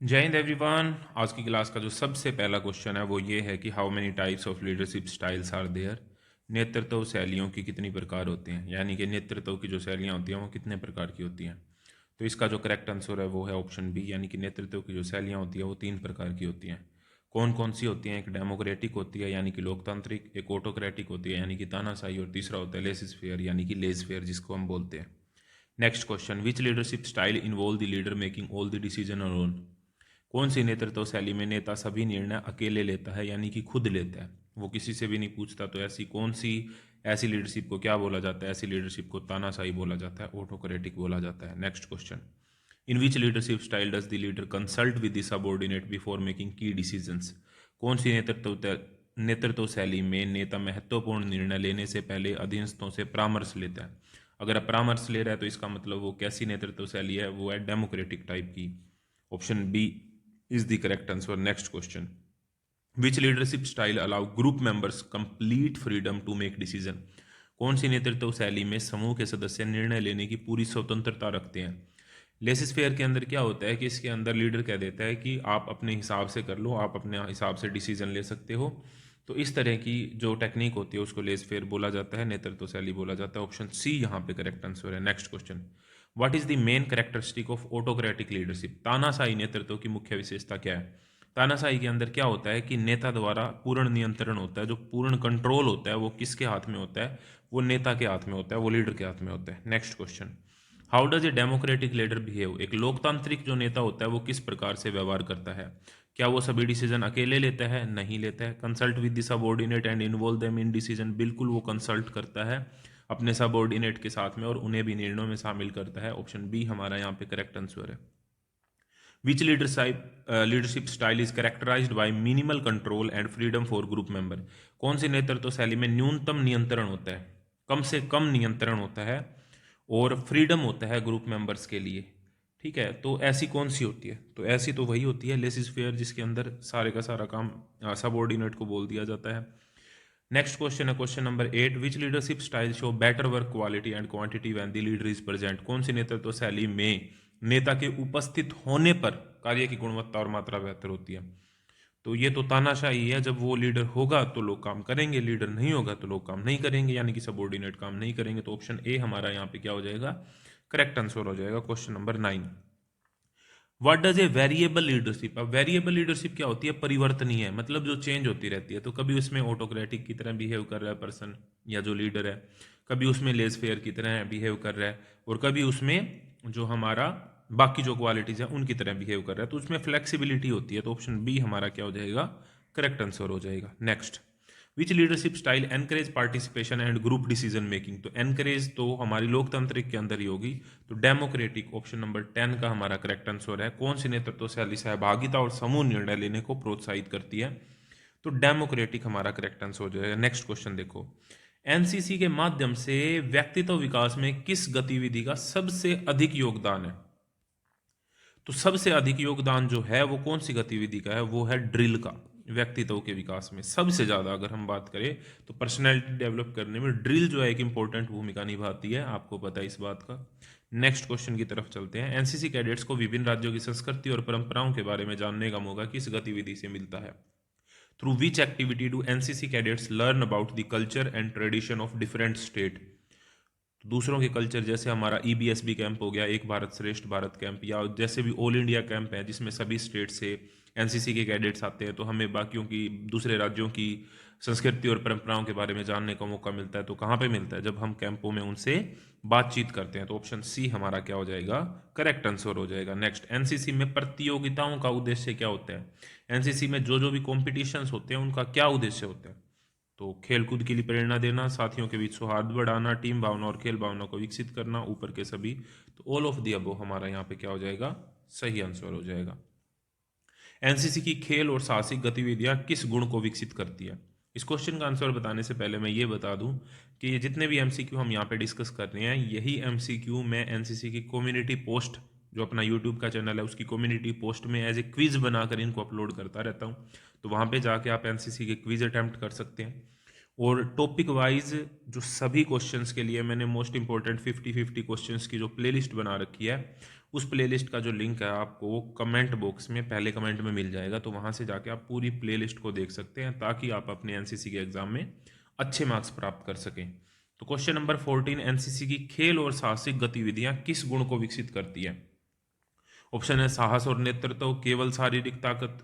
जय हिंद एवरीवन। आज की क्लास का जो सबसे पहला क्वेश्चन है वो ये है कि how many types of leadership styles are there. नेतृत्व शैलियों की कितनी प्रकार होते हैं, यानी कि नेतृत्व की जो शैलियाँ होती हैं वो कितने प्रकार की होती हैं। तो इसका जो करेक्ट आंसर है वो है ऑप्शन बी, यानी कि नेतृत्व की जो शैलियाँ होती है वो 3 प्रकार की होती हैं। कौन कौन सी होती हैं? एक डेमोक्रेटिक होती है यानी कि लोकतांत्रिक, एक ऑटोक्रेटिक होती है यानी कि तानाशाही, और तीसरा होता है लेसिस फेयर यानी कि लेज फेयर जिसको हम बोलते हैं। Next question, which leadership style involve the leader making all the decision alone. कौन सी नेतृत्व शैली में नेता सभी निर्णय अकेले लेता है यानी कि खुद लेता है, वो किसी से भी नहीं पूछता। तो ऐसी कौन सी, ऐसी लीडरशिप को क्या बोला जाता है? ऐसी लीडरशिप को तानाशाही बोला जाता है, ऑटोक्रेटिक बोला जाता है। Next question, in which leadership style does the leader consult with the subordinate before making की डिसीजंस। कौन सी नेतृत्व शैली में नेता महत्वपूर्ण निर्णय लेने से पहले अधीनस्थों से परामर्श लेता है। अगर आप परामर्श ले रहा है तो इसका मतलब वो कैसी नेतृत्व शैली है? वो है डेमोक्रेटिक टाइप की। Option B is the correct answer. Next question, which leadership style allow group members complete freedom to make decision. कौन सी नेतृत्व शैली में समूह के सदस्य निर्णय लेने की पूरी स्वतंत्रता रखते हैं। लेसिस फेयर के अंदर क्या होता है कि इसके अंदर लीडर कह देता है कि आप अपने हिसाब से कर लो, आप अपने हिसाब से डिसीजन ले सकते हो। तो इस तरह की जो टेक्निक होती है उसको लेस फेयर बोला जाता है, नेतृत्व शैली बोला जाता है। ऑप्शन सी यहाँ पे करेक्ट आंसर है। Next question, what is the main characteristic of autocratic leadership. तानाशाही नेतृत्व की मुख्य विशेषता क्या है? तानाशाही के अंदर क्या होता है कि नेता द्वारा पूर्ण नियंत्रण होता है, जो पूर्ण कंट्रोल होता है वो किसके हाथ में होता है? वो नेता के हाथ में होता है, वो लीडर के हाथ में होता है। Next question, how does a democratic leader behave. एक लोकतांत्रिक जो नेता होता है वो किस प्रकार से व्यवहार करता है? क्या वो सभी डिसीजन अकेले लेता है? नहीं लेता है। Consult with the subordinate and involve them in decision, बिल्कुल वो कंसल्ट करता है अपने सबऑर्डिनेट के साथ में और उन्हें भी निर्णयों में शामिल करता है। ऑप्शन बी हमारा यहाँ पे करेक्ट आंसर है। Which leadership style is characterized by minimal control and freedom for group member. कौन सी नेतृत्व शैली में न्यूनतम नियंत्रण होता है, कम से कम नियंत्रण होता है और फ्रीडम होता है ग्रुप मेंबर्स के लिए? ठीक है, तो ऐसी कौन सी होती है? तो ऐसी तो वही होती है लेसिस फेयर, जिसके अंदर सारे का सारा काम सबऑर्डिनेट को बोल दिया जाता है। नेक्स्ट क्वेश्चन है question number 8, which leadership style show better work quality and quantity when the leader is present. कौन सी नेतृत्व शैली में नेता के उपस्थित होने पर कार्य की गुणवत्ता और मात्रा बेहतर होती है? तो ये तो तानाशाही है, जब वो लीडर होगा तो लोग काम करेंगे, लीडर नहीं होगा तो लोग काम नहीं करेंगे, यानी कि सबऑर्डिनेट काम नहीं करेंगे। तो ऑप्शन ए हमारा यहाँ पे क्या हो जाएगा? करेक्ट आंसर हो जाएगा। Question number 9, what does a variable leadership. अब वेरिएबल लीडरशिप क्या होती है? परिवर्तनीय है, मतलब जो चेंज होती रहती है। तो कभी उसमें ऑटोक्रेटिक की तरह बिहेव कर रहा है पर्सन या जो लीडर है, कभी उसमें लेस फेयर की तरह बिहेव कर रहा है, और कभी उसमें जो हमारा बाकी जो क्वालिटीज है उनकी तरह बिहेव कर रहा है। तो उसमें फ्लेक्सिबिलिटी होती है। तो ऑप्शन बी हमारा क्या हो जाएगा? करेक्ट आंसर हो जाएगा। Next, which leadership style encourage participation and group decision making. तो एनकरेज तो हमारी लोकतांत्रिक के अंदर ही होगी, तो डेमोक्रेटिक ऑप्शन नंबर 10 का हमारा करेक्ट आंसर है। कौन सी नेतृत्व शैली सहभागिता और समूह निर्णय लेने को प्रोत्साहित करती है? तो डेमोक्रेटिक हमारा करेक्ट आंसर हो जाएगा। नेक्स्ट क्वेश्चन देखो, एनसीसी के माध्यम से व्यक्तित्व विकास में किस गतिविधि का सबसे अधिक योगदान है? तो सबसे अधिक योगदान जो है वो कौन सी गतिविधि का है? वो है ड्रिल का। व्यक्तित्व के विकास में सबसे ज्यादा अगर हम बात करें तो पर्सनैलिटी डेवलप करने में ड्रिल जो है एक इंपॉर्टेंट भूमिका निभाती है, आपको पता है इस बात का। नेक्स्ट क्वेश्चन की तरफ चलते हैं। एनसीसी कैडेट्स को विभिन्न राज्यों की संस्कृति और परंपराओं के बारे में जानने का मौका किस गतिविधि से मिलता है? Through which activity do NCC cadets learn about the culture and tradition of different state. तो दूसरों के कल्चर, जैसे हमारा ईबीएसबी कैंप हो गया, एक भारत श्रेष्ठ भारत कैंप, या जैसे भी ऑल इंडिया कैंप है जिसमें सभी स्टेट से एनसीसी के कैडेट्स आते हैं, तो हमें बाकियों की, दूसरे राज्यों की संस्कृति और परंपराओं के बारे में जानने का मौका मिलता है। तो कहाँ पे मिलता है? जब हम कैंपों में उनसे बातचीत करते हैं। तो ऑप्शन सी हमारा क्या हो जाएगा? करेक्ट आंसर हो जाएगा। नेक्स्ट, एनसीसी में प्रतियोगिताओं का उद्देश्य क्या होता है? एनसीसी में जो जो भी कॉम्पिटिशन्स होते हैं उनका क्या उद्देश्य होता है? तो खेलकूद के लिए प्रेरणा देना, साथियों के बीच सौहार्द बढ़ाना, टीम भावना और खेल भावना को विकसित करना, ऊपर के सभी। तो ऑल ऑफ दी अबव हमारा यहाँ पे क्या हो जाएगा? सही आंसर हो जाएगा। एनसीसी की खेल और साहसिक गतिविधियां किस गुण को विकसित करती है? इस क्वेश्चन का आंसर बताने से पहले मैं ये बता दूं कि ये जितने भी एमसीक्यू हम यहाँ पे डिस्कस कर रहे हैं, यही एमसीक्यू मैं एनसीसी की कम्युनिटी पोस्ट, जो अपना यूट्यूब का चैनल है उसकी कम्युनिटी पोस्ट में एज ए क्विज बनाकर इनको अपलोड करता रहता हूँ। तो वहाँ पे जाके आप एनसीसी के क्विज अटैम्प्ट कर सकते हैं। और टॉपिक वाइज जो सभी क्वेश्चंस के लिए मैंने मोस्ट इंपॉर्टेंट 50-50 क्वेश्चंस की जो प्लेलिस्ट बना रखी है उस प्लेलिस्ट का जो लिंक है आपको वो कमेंट बॉक्स में पहले कमेंट में मिल जाएगा, तो वहाँ से जाके आप पूरी प्लेलिस्ट को देख सकते हैं ताकि आप अपने एनसीसी के एग्जाम में अच्छे मार्क्स प्राप्त कर सकें। तो क्वेश्चन नंबर 14, एनसीसी की खेल और साहसिक गतिविधियां किस गुण को विकसित करती है? ऑप्शन है साहस और नेतृत्व, केवल शारीरिक ताकत,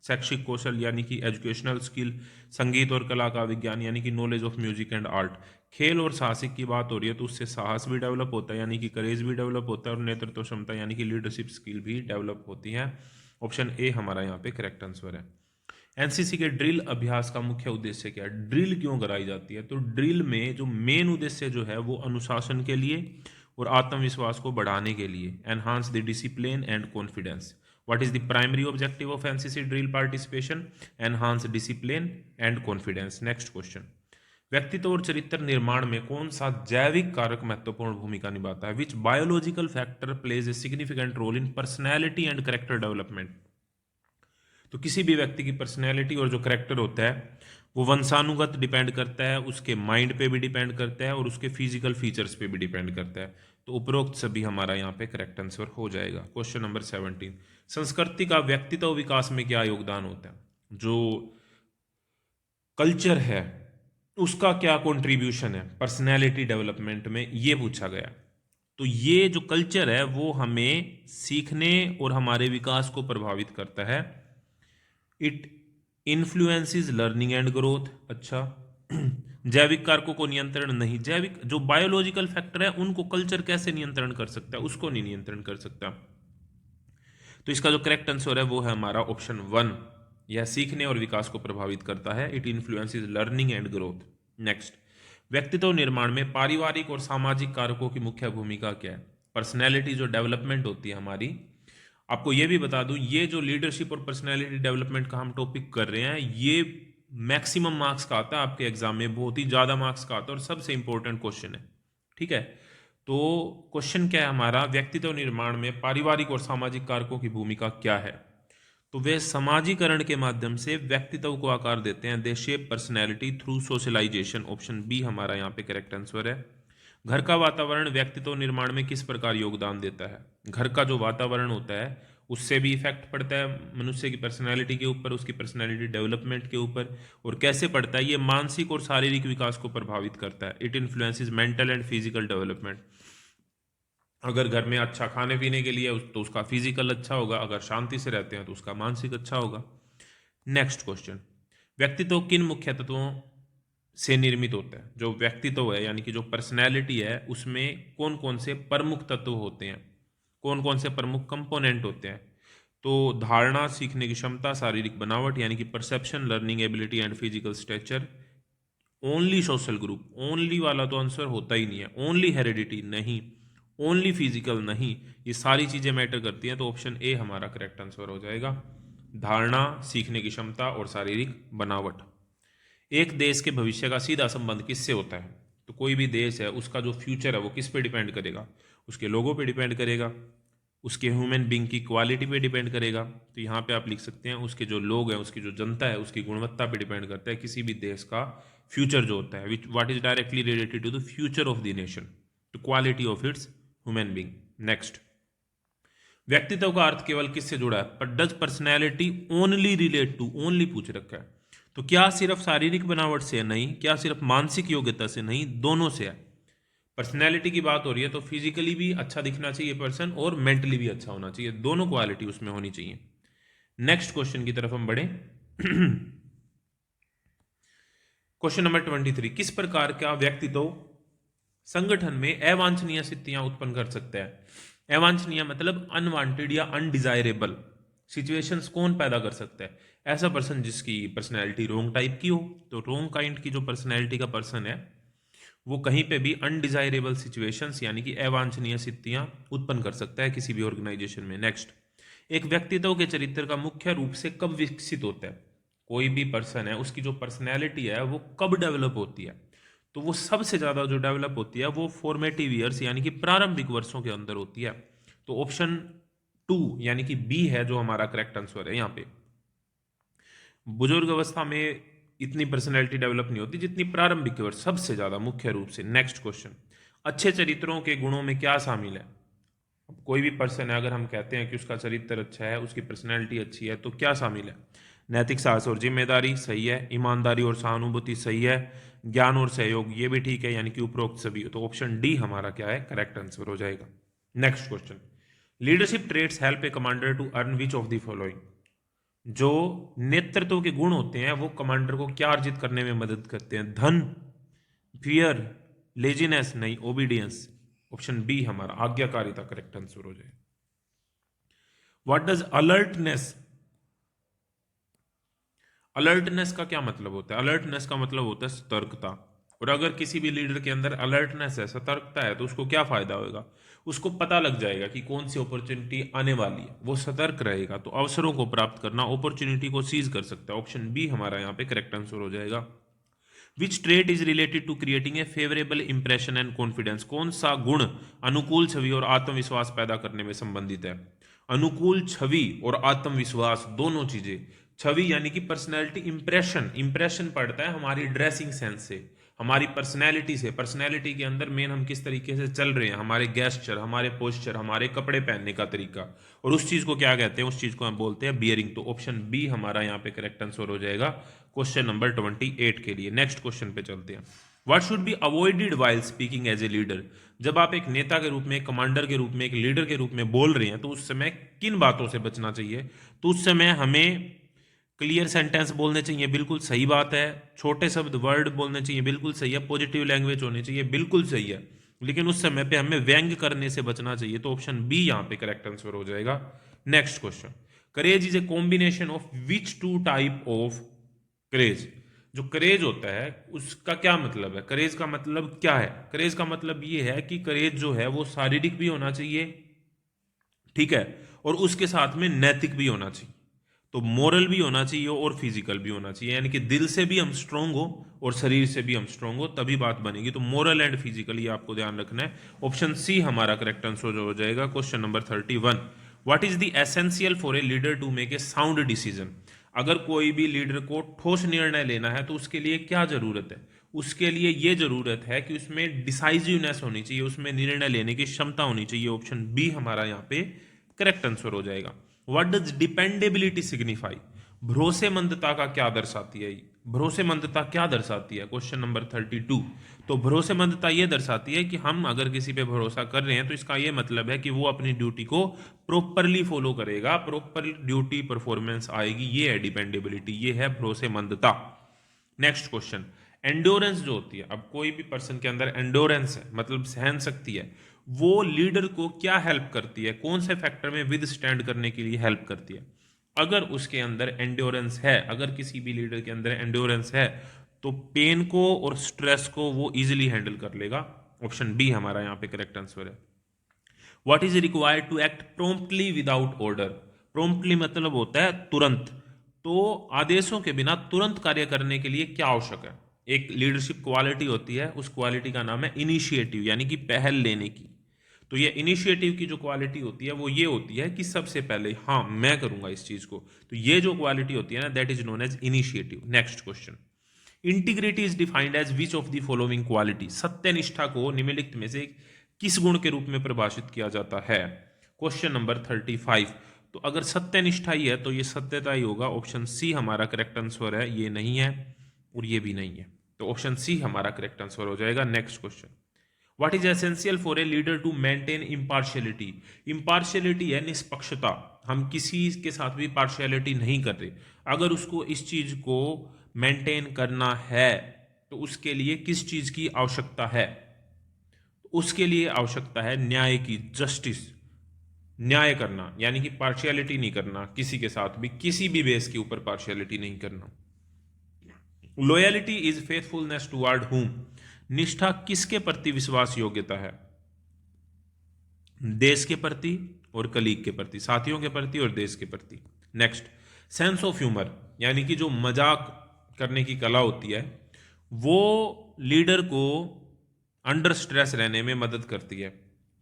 शैक्षिक कौशल यानी कि एजुकेशनल स्किल, संगीत और कला का विज्ञान यानी कि knowledge of music and art. खेल और साहसिक की बात हो रही है तो उससे साहस भी डेवलप होता है यानी कि करेज भी डेवलप होता है, और नेतृत्व क्षमता यानी कि लीडरशिप स्किल भी डेवलप होती है। ऑप्शन ए हमारा यहाँ पे करेक्ट आंसर है। एनसीसी के ड्रिल अभ्यास का मुख्य उद्देश्य क्या है? ड्रिल क्यों कराई जाती है? तो ड्रिल में जो मेन उद्देश्य जो है वो अनुशासन के लिए और आत्मविश्वास को बढ़ाने के लिए, enhance the discipline and confidence. What is the primary objective of NCC drill participation? Enhance discipline and confidence. Next question, व्यक्तित्व और चरित्र निर्माण में कौन सा जैविक कारक महत्वपूर्ण भूमिका निभाता है? Which biological factor plays a significant role in personality and character development? तो किसी भी व्यक्ति की पर्सनैलिटी और जो करेक्टर होता है वो वंशानुगत डिपेंड करता है, उसके माइंड पे भी डिपेंड करता है और उसके फिजिकल फीचर्स पे भी डिपेंड करता है। तो उपरोक्त सभी हमारा यहाँ पे करेक्ट आंसर हो जाएगा। क्वेश्चन नंबर 17, संस्कृति का व्यक्तित्व विकास में क्या योगदान होता है? जो कल्चर है उसका क्या कंट्रीब्यूशन है पर्सनैलिटी डेवलपमेंट में, ये पूछा गया। तो ये जो कल्चर है वो हमें सीखने और हमारे विकास को प्रभावित करता है। It influences learning and growth. अच्छा, जैविक कारकों को नियंत्रण नहीं, जैविक जो बायोलॉजिकल फैक्टर है उनको कल्चर कैसे नियंत्रण कर सकता है? उसको नहीं नियंत्रण कर सकता। तो इसका जो करेक्ट आंसर है वो है हमारा ऑप्शन 1, यह सीखने और विकास को प्रभावित करता है। It influences learning and growth. Next, व्यक्तित्व निर्माण में पारिवारिक और सामाजिक कारकों की मुख्य भूमिका क्या है? पर्सनैलिटी जो डेवलपमेंट होती है हमारी, आपको ये भी बता दूं ये जो लीडरशिप और पर्सनैलिटी डेवलपमेंट का हम टॉपिक कर रहे हैं ये मैक्सिमम मार्क्स का आता है आपके एग्जाम में, बहुत ही ज्यादा मार्क्स का आता है और सबसे इंपॉर्टेंट क्वेश्चन है। ठीक है, तो क्वेश्चन क्या है हमारा, व्यक्तित्व निर्माण में पारिवारिक और सामाजिक कारकों की भूमिका क्या है? तो वे समाजीकरण के माध्यम से व्यक्तित्व को आकार देते हैं। They shape personality through socialisation. Option B हमारा यहाँ पे करेक्ट आंसर है। घर का वातावरण व्यक्तित्व निर्माण में किस प्रकार योगदान देता है? घर का जो वातावरण होता है उससे भी इफेक्ट पड़ता है मनुष्य की पर्सनैलिटी के ऊपर, उसकी पर्सनैलिटी डेवलपमेंट के ऊपर। और कैसे पड़ता है? ये मानसिक और शारीरिक विकास को प्रभावित करता है। It influences mental and physical development. अगर घर में अच्छा खाने पीने के लिए तो उसका फिजिकल अच्छा होगा, अगर शांति से रहते हैं तो उसका मानसिक अच्छा होगा। नेक्स्ट क्वेश्चन, व्यक्तित्व किन मुख्य तत्वों से निर्मित होता है? जो व्यक्तित्व है यानी कि जो पर्सनैलिटी है उसमें कौन कौन से प्रमुख तत्व होते हैं, कौन कौन से प्रमुख कंपोनेंट होते हैं? तो धारणा, सीखने की क्षमता, शारीरिक बनावट यानी कि perception, learning ability and physical structure. Only social group, only वाला तो आंसर होता ही नहीं है। ओनली हेरिडिटी नहीं, ओनली फिजिकल नहीं, ये सारी चीजें मैटर करती हैं। तो ऑप्शन ए हमारा करेक्ट आंसर हो जाएगा, धारणा, सीखने की क्षमता और शारीरिक बनावट। एक देश के भविष्य का सीधा संबंध किससे होता है? तो कोई भी देश है उसका जो फ्यूचर है वो किस पे डिपेंड करेगा? उसके लोगों पे डिपेंड करेगा, उसके ह्यूमन बींग की क्वालिटी पे डिपेंड करेगा। तो यहाँ पे आप लिख सकते हैं उसके जो लोग हैं, उसकी जो जनता है, उसकी गुणवत्ता पे डिपेंड करता है किसी भी देश का फ्यूचर जो होता है, which what is directly related to the future of the nation, to quality of its human being. Next, व्यक्तित्व का अर्थ केवल किससे जुड़ा है? पर does personality only relate to, only पूछ रखा है। तो क्या सिर्फ शारीरिक बनावट से है? नहीं। क्या सिर्फ मानसिक योग्यता से? नहीं, दोनों से है। पर्सनैलिटी की बात हो रही है तो फिजिकली भी अच्छा दिखना चाहिए पर्सन और मेंटली भी अच्छा होना चाहिए, दोनों क्वालिटी उसमें होनी चाहिए। नेक्स्ट क्वेश्चन की तरफ हम बढ़े। क्वेश्चन नंबर 23, किस प्रकार का व्यक्तित्व संगठन में अवांछनीय स्थितियां उत्पन्न कर सकता है? अवांछनीय मतलब अनवांटेड या अनडिजायरेबल सिचुएशंस कौन पैदा कर सकता है? ऐसा पर्सन जिसकी पर्सनैलिटी रोंग टाइप की हो। तो रोंग काइंड की जो पर्सनैलिटी का पर्सन है वो कहीं पे भी अनडिजायरेबल सिचुएशंस यानी कि अवांछनीय स्थितियां उत्पन्न कर सकता है किसी भी ऑर्गेनाइजेशन में। नेक्स्ट, एक व्यक्तित्व के चरित्र का मुख्य रूप से कब विकसित होता है? कोई भी पर्सन है उसकी जो पर्सनैलिटी है वो कब डेवलप होती है? तो वो सबसे ज्यादा जो डेवलप होती है वो फॉर्मेटिव ईयर्स यानी कि प्रारंभिक वर्षों के अंदर होती है। तो ऑप्शन 2 यानी कि बी है जो हमारा करेक्ट आंसर है। यहाँ पे बुजुर्ग अवस्था में इतनी पर्सनैलिटी डेवलप नहीं होती जितनी प्रारंभिक वर्ष सबसे ज्यादा मुख्य रूप से। नेक्स्ट क्वेश्चन, अच्छे चरित्रों के गुणों में क्या शामिल है? कोई भी पर्सन है, अगर हम कहते हैं कि उसका चरित्र अच्छा है, उसकी पर्सनैलिटी अच्छी है, तो क्या शामिल है? नैतिक साहस और जिम्मेदारी सही है, ईमानदारी और सहानुभूति सही है, ज्ञान और सहयोग ये भी ठीक है, यानी कि उपरोक्त सभी। तो ऑप्शन डी हमारा क्या है? करेक्ट आंसर हो जाएगा। Next question, leadership traits help a commander to earn which of the following. जो नेतृत्व के गुण होते हैं वो कमांडर को क्या अर्जित करने में मदद करते हैं? धन, फियर, लेजीनेस, नहीं, ओबीडियंस। ऑप्शन बी हमारा आज्ञाकारिता करेक्ट आंसर हो जाए। व्हाट डज अलर्टनेस, अलर्टनेस का क्या मतलब होता है? अलर्टनेस का मतलब होता है सतर्कता। और अगर किसी भी लीडर के अंदर अलर्टनेस है, सतर्कता है, तो उसको क्या फायदा होगा? उसको पता लग जाएगा कि कौन सी अपॉर्चुनिटी आने वाली है, वो सतर्क रहेगा, तो अवसरों को प्राप्त करना, अपॉर्चुनिटी को सीज कर सकता है। ऑप्शन बी हमारा यहाँ पे करेक्ट आंसर हो जाएगा। Which trait is related to creating a favourable impression and confidence. कौन सा गुण अनुकूल छवि और आत्मविश्वास पैदा करने में संबंधित है? अनुकूल छवि और आत्मविश्वास दोनों चीजें। छवि यानी कि पर्सनैलिटी, इंप्रेशन, इंप्रेशन पड़ता है हमारी ड्रेसिंग सेंस से, हमारी पर्सनैलिटी से। पर्सनैलिटी के अंदर मेन हम किस तरीके से चल रहे हैं, हमारे गेस्चर, हमारे पोस्चर, हमारे कपड़े पहनने का तरीका, और उस चीज को क्या कहते हैं? उस चीज को हम बोलते हैं बियरिंग। तो ऑप्शन बी हमारा यहाँ पे करेक्ट आंसर हो जाएगा क्वेश्चन नंबर 28 के लिए। नेक्स्ट क्वेश्चन पे चलते हैं। What should be avoided while speaking as a leader. जब आप एक नेता के रूप में, एक कमांडर के रूप में, एक लीडर के रूप में बोल रहे हैं, तो उस समय किन बातों से बचना चाहिए? तो उस समय हमें क्लियर सेंटेंस बोलने चाहिए, बिल्कुल सही बात है। छोटे शब्द, वर्ड बोलने चाहिए, बिल्कुल सही है। पॉजिटिव लैंग्वेज होनी चाहिए, बिल्कुल सही है। लेकिन उस समय पे हमें व्यंग करने से बचना चाहिए। तो ऑप्शन बी यहाँ पे करेक्ट आंसर हो जाएगा। Next question, courage is a combination of which two type of courage. जो करेज होता है उसका क्या मतलब है? करेज का मतलब क्या है? करेज का मतलब ये है कि करेज जो है वो शारीरिक भी होना चाहिए, ठीक है, और उसके साथ में नैतिक भी होना चाहिए। तो मोरल भी होना चाहिए और फिजिकल भी होना चाहिए, यानी कि दिल से भी हम स्ट्रांग हो और शरीर से भी हम स्ट्रांग हो, तभी बात बनेगी। तो मोरल एंड फिजिकल ये आपको ध्यान रखना है। ऑप्शन सी हमारा करेक्ट आंसर हो जाएगा। Question number 31, what is the essential for a leader to make a sound decision. अगर कोई भी लीडर को ठोस निर्णय लेना है तो उसके लिए क्या जरूरत है? उसके लिए ये जरूरत है कि उसमें डिसाइजिवनेस होनी चाहिए, उसमें निर्णय लेने की क्षमता होनी चाहिए। ऑप्शन बी हमारा यहाँ पे करेक्ट आंसर हो जाएगा। What does dependability signify. भरोसेमंदता का क्या दर्शाती है? भरोसेमंदता क्या दर्शाती है? Question number 32। तो भरोसेमंदता ये दर्शाती है कि हम अगर किसी पे भरोसा कर रहे हैं तो इसका ये मतलब है कि वो अपनी ड्यूटी को प्रॉपरली फॉलो करेगा, प्रॉपर ड्यूटी परफॉर्मेंस आएगी। ये है डिपेंडेबिलिटी, ये है भरोसेमंदता। नेक्स्ट क्वेश्चन, एंडोरेंस जो होती है, अब कोई भी पर्सन के अंदर एंडोरेंस है, मतलब सहन शक्ति है, वो लीडर को क्या हेल्प करती है? कौन से फैक्टर में विद स्टैंड करने के लिए हेल्प करती है? अगर उसके अंदर एंडोरेंस है, अगर किसी भी लीडर के अंदर एंडोरेंस है, तो पेन को और स्ट्रेस को वो इजिली हैंडल कर लेगा। ऑप्शन बी हमारा यहाँ पे करेक्ट आंसर है। What is required to act promptly without order. Promptly मतलब होता है तुरंत। तो आदेशों के बिना तुरंत कार्य करने के लिए क्या आवश्यक है? एक लीडरशिप क्वालिटी होती है, उस क्वालिटी का नाम है इनिशिएटिव, यानी कि पहल लेने की। तो ये इनिशिएटिव की जो क्वालिटी होती है वो ये होती है कि सबसे पहले हाँ मैं करूंगा इस चीज को। तो ये जो क्वालिटी होती है ना, that is known as initiative. Next question, integrity is defined as which of the following quality. सत्यनिष्ठा को निम्नलिखित में से किस गुण के रूप में परिभाषित किया जाता है? Question number 35। तो अगर सत्यनिष्ठा ही है तो ये सत्यता ही होगा। ऑप्शन सी हमारा करेक्ट आंसर है। ये नहीं है और ये भी नहीं है, तो ऑप्शन सी हमारा करेक्ट आंसर हो जाएगा। Next question, what is essential for a leader to maintain impartiality. Impartiality है निष्पक्षता, हम किसी के साथ भी पार्शियलिटी नहीं कर रहे। अगर उसको इस चीज को मेंटेन करना है तो उसके लिए किस चीज की आवश्यकता है? उसके लिए आवश्यकता है न्याय की, जस्टिस, न्याय करना, यानी कि पार्शियलिटी नहीं करना किसी के साथ भी, किसी भी बेस के ऊपर पार्शियलिटी नहीं करना। लॉयलिटी इज फेथफुलनेस टुवर्ड हुम। निष्ठा किसके प्रति विश्वास योग्यता है? देश के प्रति और कलीग के प्रति, साथियों के प्रति और देश के प्रति। नेक्स्ट, सेंस ऑफ ह्यूमर, यानी कि जो मजाक करने की कला होती है, वो लीडर को अंडर स्ट्रेस रहने में मदद करती है।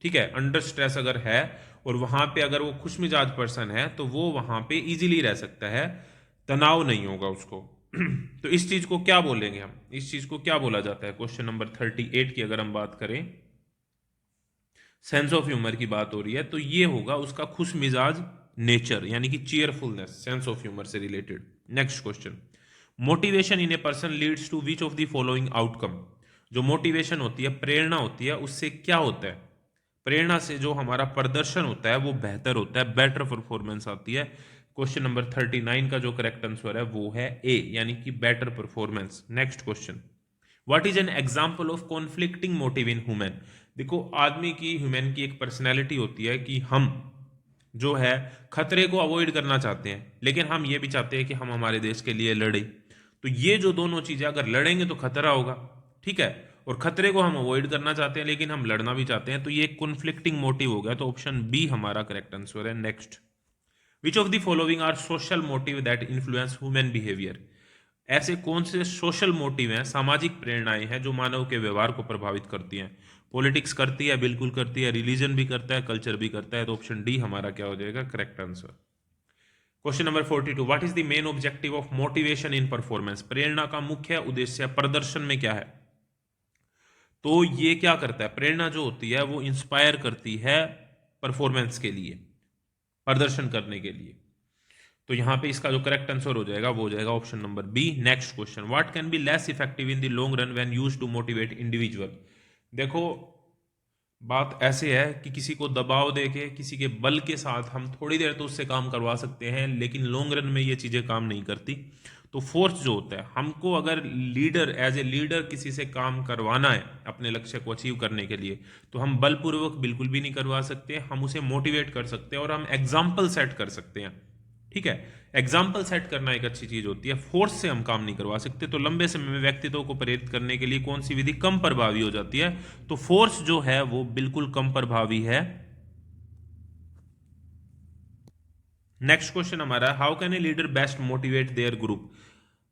ठीक है, अंडर स्ट्रेस अगर है और वहां पे अगर वो खुश मिजाज पर्सन है तो वो वहां पे इजीली रह सकता है, तनाव नहीं होगा उसको। तो इस चीज को क्या बोलेंगे हम? इस चीज को क्या बोला जाता है? क्वेश्चन नंबर 38 की अगर हम बात करें सेंस ऑफ ह्यूमर की बात हो रही है, तो ये होगा उसका खुश मिजाज नेचर, यानी कि चीयरफुलनेस, सेंस ऑफ ह्यूमर से related. Next question, motivation in a person leads to which of the following outcome. जो मोटिवेशन होती है, प्रेरणा होती है, उससे क्या होता है? प्रेरणा से जो हमारा प्रदर्शन होता है वो बेहतर होता है, बेटर परफॉर्मेंस आती है। क्वेश्चन नंबर 39 का जो करेक्ट आंसर है वो है ए, यानी कि better performance. Next question, what is an example of conflicting motive in human. देखो, आदमी की, ह्यूमन की एक पर्सनैलिटी होती है कि हम जो है खतरे को अवॉइड करना चाहते हैं, लेकिन हम ये भी चाहते हैं कि हम हमारे देश के लिए लड़े। तो ये जो दोनों चीजें, अगर लड़ेंगे तो खतरा होगा, ठीक है, और खतरे को हम अवॉइड करना चाहते हैं लेकिन हम लड़ना भी चाहते हैं, तो ये कॉन्फ्लिक्टिंग मोटिव हो गया। तो ऑप्शन बी हमारा करेक्ट आंसर है। Next, which of the following are social motive that influence human behaviour. ऐसे कौन से सोशल मोटिव हैं, सामाजिक प्रेरणाएं हैं जो मानव के व्यवहार को प्रभावित करती हैं? पॉलिटिक्स करती है, बिल्कुल करती है, रिलीजन भी करता है, कल्चर भी करता है। तो ऑप्शन डी हमारा क्या हो जाएगा, correct answer. Question number 42, what is the main objective of motivation in performance. प्रेरणा का मुख्य उद्देश्य प्रदर्शन में क्या है? तो ये क्या करता है, प्रेरणा जो होती है वो इंस्पायर करती है परफॉर्मेंस के लिए, प्रदर्शन करने के लिए। तो यहां पे इसका जो करेक्ट आंसर हो जाएगा वो हो जाएगा option number B. Next question, what can be less effective in the long run when used to motivate individual. देखो, बात ऐसे है कि किसी को दबाव देके, किसी के बल के साथ हम थोड़ी देर तो उससे काम करवा सकते हैं, लेकिन लॉन्ग रन में ये चीजें काम नहीं करती। तो फोर्स जो होता है, हमको अगर लीडर, एज ए लीडर किसी से काम करवाना है अपने लक्ष्य को अचीव करने के लिए, तो हम बलपूर्वक बिल्कुल भी नहीं करवा सकते, हम उसे मोटिवेट कर सकते हैं और हम एग्जाम्पल सेट कर सकते हैं, ठीक है। एग्जाम्पल सेट करना एक अच्छी चीज होती है, फोर्स से हम काम नहीं करवा सकते। तो लंबे समय में व्यक्तित्व को प्रेरित करने के लिए कौन सी विधि कम प्रभावी हो जाती है? तो फोर्स जो है वो बिल्कुल कम प्रभावी है। नेक्स्ट क्वेश्चन हमारा, how can a leader best motivate there group.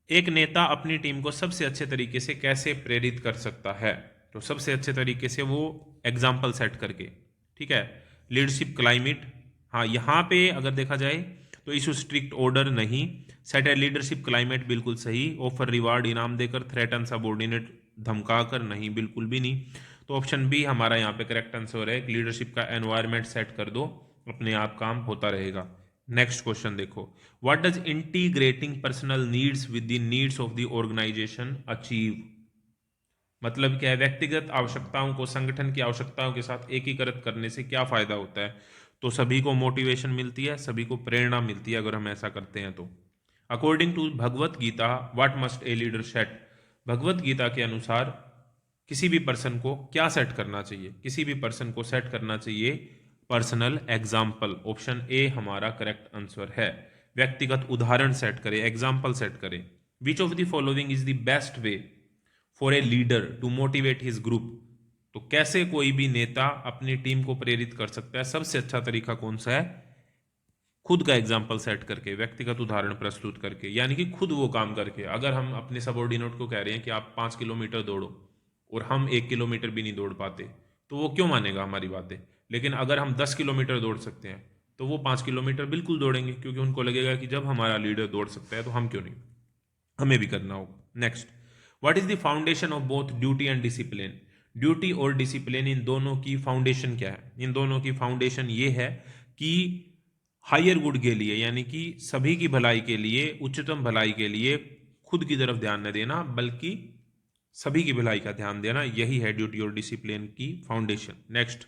एक नेता अपनी टीम को सबसे अच्छे तरीके से कैसे प्रेरित कर सकता है? तो सबसे अच्छे तरीके से वो एग्जाम्पल सेट करके, ठीक है। लीडरशिप क्लाइमेट, हाँ, यहां पे अगर देखा जाए तो इशू स्ट्रिक्ट ऑर्डर नहीं, सेट ए लीडरशिप क्लाइमेट बिल्कुल सही, ऑफर रिवार्ड इनाम देकर, थ्रेटन सबॉर्डिनेट धमका कर नहीं, बिल्कुल भी नहीं। तो ऑप्शन बी हमारा यहाँ पे करेक्ट आंसर है, लीडरशिप का एनवायरमेंट सेट कर दो, अपने आप काम होता रहेगा। नेक्स्ट क्वेश्चन देखो, what does integrating personal needs with the needs of the organisation achieve. मतलब क्या है, व्यक्तिगत आवश्यकताओं को संगठन की आवश्यकताओं के साथ एकीकृत करने से क्या फायदा होता है? तो सभी को मोटिवेशन मिलती है, सभी को प्रेरणा मिलती है अगर हम ऐसा करते हैं तो। According to Bhagavad Gita, what must a leader set. Bhagavad Gita के अनुसार किसी भी पर्सन को क्या सेट करना चाहिए? किसी भी पर्सन को सेट करना चाहिए पर्सनल एग्जाम्पल। ऑप्शन ए हमारा करेक्ट आंसर है, व्यक्तिगत उदाहरण सेट करे, एग्जाम्पल सेट करे। Which of the following is the best way for a leader to motivate his group. तो कैसे कोई भी नेता अपनी टीम को प्रेरित कर सकता है? सबसे अच्छा तरीका कौन सा है? खुद का एग्जाम्पल सेट करके, व्यक्तिगत उदाहरण प्रस्तुत करके, यानी कि खुद वो काम करके। अगर हम अपने सबॉर्डिनेट को कह रहे हैं कि आप 5 किलोमीटर दौड़ो और हम 1 किलोमीटर भी नहीं दौड़ पाते, तो वो क्यों मानेगा हमारी बातें? लेकिन अगर हम 10 किलोमीटर दौड़ सकते हैं तो वो 5 किलोमीटर बिल्कुल दौड़ेंगे, क्योंकि उनको लगेगा कि जब हमारा लीडर दौड़ सकता है तो हम क्यों नहीं, हमें भी करना होगा। Next, what is the foundation of both duty and discipline. Duty और डिसिप्लिन, इन दोनों की फाउंडेशन क्या है? इन दोनों की फाउंडेशन ये है कि हायर गुड के लिए, यानी कि सभी की भलाई के लिए, उच्चतम भलाई के लिए खुद की तरफ ध्यान न देना, बल्कि सभी की भलाई का ध्यान देना, यही है ड्यूटी और डिसिप्लिन की foundation. Next,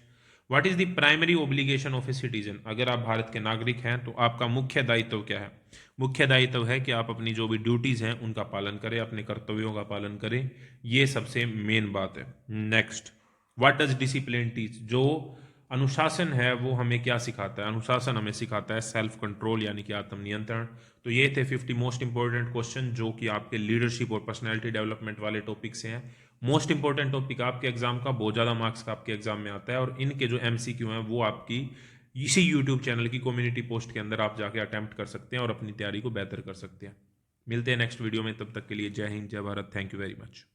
what is the primary obligation of a citizen. अगर आप भारत के नागरिक हैं तो आपका मुख्य दायित्व क्या है? मुख्य दायित्व है कि आप अपनी जो भी ड्यूटीज हैं उनका पालन करें, अपने कर्तव्यों का पालन करें, ये सबसे मेन बात है। Next, what does discipline teach. जो अनुशासन है वो हमें क्या सिखाता है? अनुशासन हमें सिखाता है सेल्फ कंट्रोल, यानी कि आत्मनियंत्रण। तो ये थे 50 मोस्ट इंपॉर्टेंट क्वेश्चन जो कि आपके लीडरशिप और पर्सनैलिटी डेवलपमेंट वाले टॉपिक से हैं। मोस्ट इंपॉर्टेंट टॉपिक आपके एग्जाम का, बहुत ज़्यादा मार्क्स का आपके एग्जाम में आता है, और इनके जो MCQ हैं वो आपकी इसी यूट्यूब चैनल की कम्युनिटी पोस्ट के अंदर आप जाके अटेम्प्ट कर सकते हैं और अपनी तैयारी को बेहतर कर सकते हैं। मिलते हैं नेक्स्ट वीडियो में, तब तक के लिए जय हिंद, जय Bharat, thank you very much.